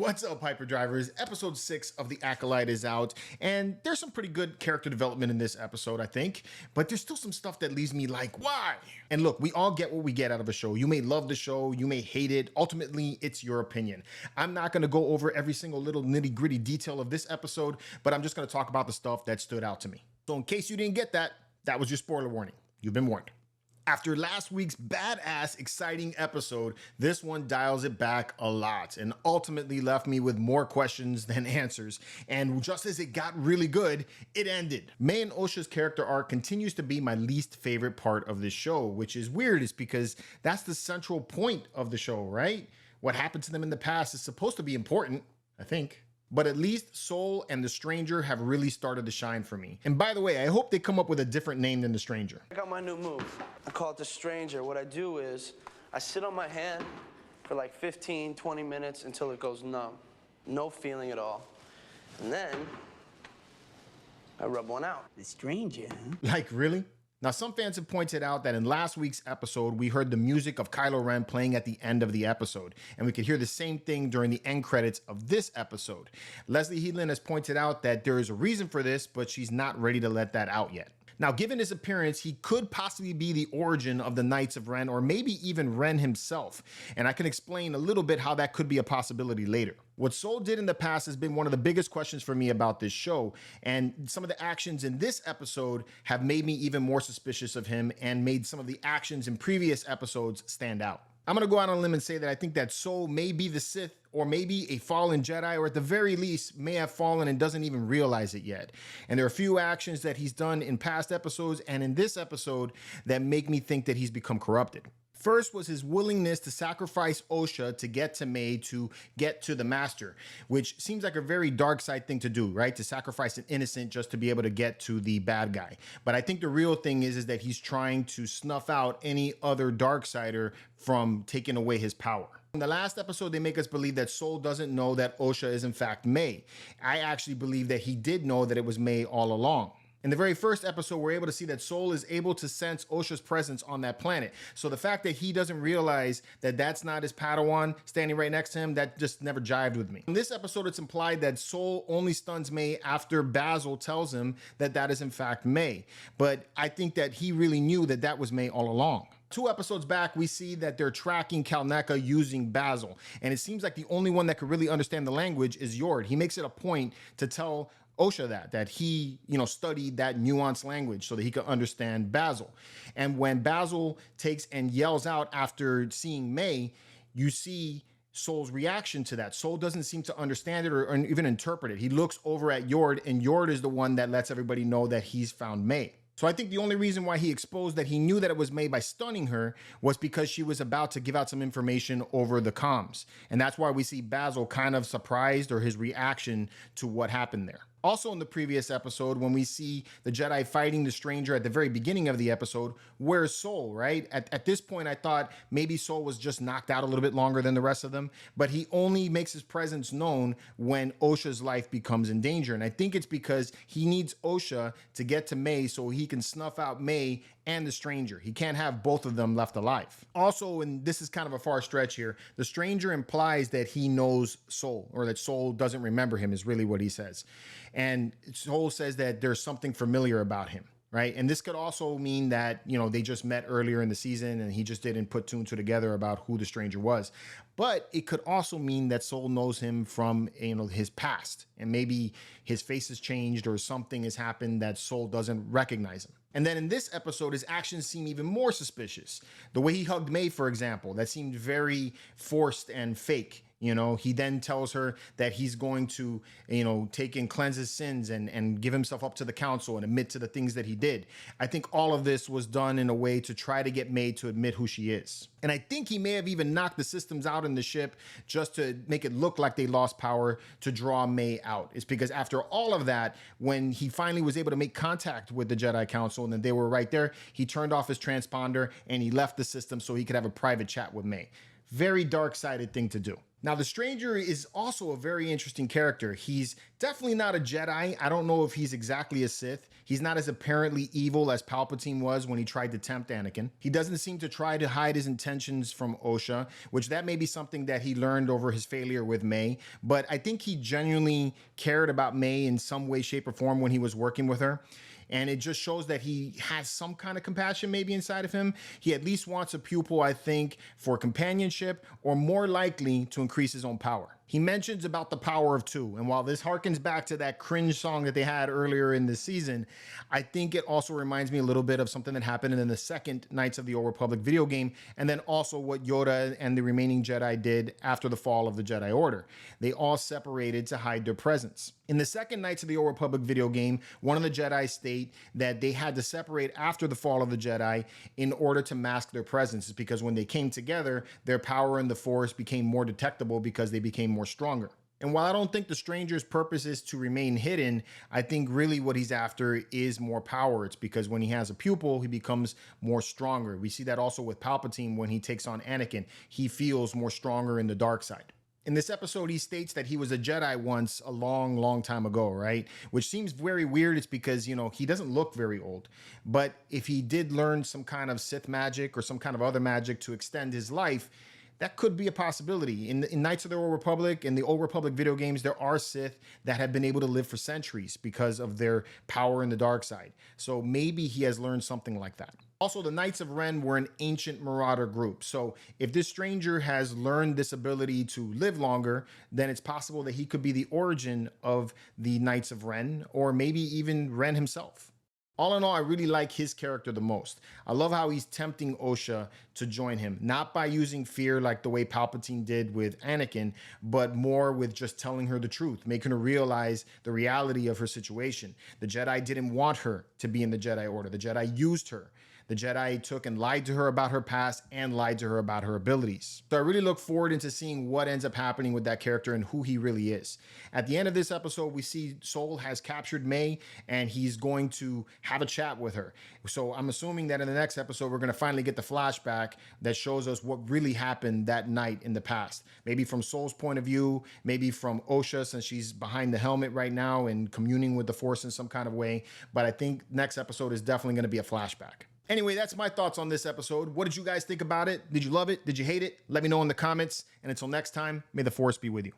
What's up, Hyperdrivers? Episode 6 of The Acolyte is out, and there's some pretty good character development in this episode, I think, but there's still some stuff that leaves me like, why? And look, we all get what we get out of a show. You may love the show, you may hate it. Ultimately, it's your opinion. I'm not going to go over every single little nitty-gritty detail of this episode, but I'm just going to talk about the stuff that stood out to me. So in case you didn't get that, that was your spoiler warning. You've been warned. After last week's badass, exciting episode, this one dials it back a lot and ultimately left me with more questions than answers. And just as it got really good, it ended. May and Osha's character arc continues to be my least favorite part of this show, which is weird, is because that's the central point of the show, right? What happened to them in the past is supposed to be important, I think. But at least Soul and the Stranger have really started to shine for me. And by the way, I hope they come up with a different name than the Stranger. I got my new move. I call it the Stranger. What I do is I sit on my hand for like 15, 20 minutes until it goes numb. No feeling at all. And then I rub one out. The Stranger, huh? Like, really? Now, some fans have pointed out that in last week's episode, we heard the music of Kylo Ren playing at the end of the episode, and we could hear the same thing during the end credits of this episode. Leslie Headland has pointed out that there is a reason for this, but she's not ready to let that out yet. Now, given his appearance, he could possibly be the origin of the Knights of Ren, or maybe even Ren himself, and I can explain a little bit how that could be a possibility later. What Soul did in the past has been one of the biggest questions for me about this show, and some of the actions in this episode have made me even more suspicious of him and made some of the actions in previous episodes stand out. I'm going to go out on a limb and say that I think that Soul may be the Sith, or maybe a fallen Jedi, or at the very least may have fallen and doesn't even realize it yet. And there are a few actions that he's done in past episodes and in this episode that make me think that he's become corrupted. First was his willingness to sacrifice Osha to get to May, to get to the Master, which seems like a very dark side thing to do, right? To sacrifice an innocent just to be able to get to the bad guy. But I think the real thing is that he's trying to snuff out any other Darksider from taking away his power. In the last episode, they make us believe that Soul doesn't know that Osha is in fact May. I actually believe that he did know that it was May all along. In the very first episode, we're able to see that Soul is able to sense Osha's presence on that planet. So the fact that he doesn't realize that that's not his Padawan standing right next to him, that just never jived with me. In this episode, it's implied that Soul only stuns May after Basil tells him that that is in fact May. But I think that he really knew that that was May all along. 2 episodes back, we see that they're tracking Kalneka using Basil. And it seems like the only one that could really understand the language is Yord. He makes it a point to tell Osha that he, studied that nuanced language so that he could understand Basil. And when Basil takes and yells out after seeing May, you see Soul's reaction to that. Soul doesn't seem to understand it or even interpret it. He looks over at Yord, and Yord is the one that lets everybody know that he's found May. So I think the only reason why he exposed that he knew that it was May by stunning her was because she was about to give out some information over the comms. And that's why we see Basil kind of surprised, or his reaction to what happened there. Also in the previous episode, when we see the Jedi fighting the Stranger at the very beginning of the episode, where's Soul, right? At this point, I thought maybe Soul was just knocked out a little bit longer than the rest of them, but he only makes his presence known when Osha's life becomes in danger. And I think it's because he needs Osha to get to May so he can snuff out May and the Stranger. He can't have both of them left alive. Also, and this is kind of a far stretch here, the Stranger implies that he knows Soul, or that Soul doesn't remember him, is really what he says. And Soul says that there's something familiar about him, right? And this could also mean that, they just met earlier in the season and he just didn't put 2 and 2 together about who the Stranger was. But it could also mean that Soul knows him from, his past, and maybe his face has changed or something has happened that Soul doesn't recognize him. And then in this episode, his actions seem even more suspicious. The way he hugged May, for example, that seemed very forced and fake. He then tells her that he's going to, take and cleanse his sins and give himself up to the council and admit to the things that he did. I think all of this was done in a way to try to get May to admit who she is. And I think he may have even knocked the systems out in the ship just to make it look like they lost power to draw May out. It's because after all of that, when he finally was able to make contact with the Jedi Council and then they were right there, he turned off his transponder and he left the system so he could have a private chat with May. Very dark-sided thing to do. Now, the Stranger is also a very interesting character. He's definitely not a Jedi. I don't know if he's exactly a Sith. He's not as apparently evil as Palpatine was when he tried to tempt Anakin. He doesn't seem to try to hide his intentions from Osha, which that may be something that he learned over his failure with May. But I think he genuinely cared about May in some way, shape, or form when he was working with her. And it just shows that he has some kind of compassion maybe inside of him. He at least wants a pupil, I think, for companionship, or more likely to increase his own power. He mentions about the power of two. And while this harkens back to that cringe song that they had earlier in the season, I think it also reminds me a little bit of something that happened in the second Knights of the Old Republic video game, and then also what Yoda and the remaining Jedi did after the fall of the Jedi Order. They all separated to hide their presence. In the second Knights of the Old Republic video game, one of the Jedi state that they had to separate after the fall of the Jedi in order to mask their presence. It's because when they came together, their power in the Force became more detectable because they became more stronger. And while I don't think the Stranger's purpose is to remain hidden, I think really what he's after is more power. It's because when he has a pupil, he becomes more stronger. We see that also with Palpatine when he takes on Anakin. He feels more stronger in the dark side. In this episode, he states that he was a Jedi once a long, long time ago, right? Which seems very weird. It's because, you know, he doesn't look very old. But if he did learn some kind of Sith magic or some kind of other magic to extend his life, that could be a possibility. In Knights of the Old Republic, in the Old Republic video games, there are Sith that have been able to live for centuries because of their power in the dark side. So maybe he has learned something like that. Also, the Knights of Ren were an ancient marauder group. So if this Stranger has learned this ability to live longer, then it's possible that he could be the origin of the Knights of Ren, or maybe even Ren himself. All in all, I really like his character the most. I love how he's tempting Osha to join him, not by using fear like the way Palpatine did with Anakin, but more with just telling her the truth, making her realize the reality of her situation. The Jedi didn't want her to be in the Jedi Order. The Jedi used her. The Jedi took and lied to her about her past and lied to her about her abilities. So I really look forward into seeing what ends up happening with that character and who he really is. At the end of this episode, we see Sol has captured May and he's going to have a chat with her. So I'm assuming that in the next episode, we're going to finally get the flashback that shows us what really happened that night in the past. Maybe from Sol's point of view, maybe from Osha, since she's behind the helmet right now and communing with the Force in some kind of way. But I think next episode is definitely going to be a flashback. Anyway, that's my thoughts on this episode. What did you guys think about it? Did you love it? Did you hate it? Let me know in the comments. And until next time, may the Force be with you.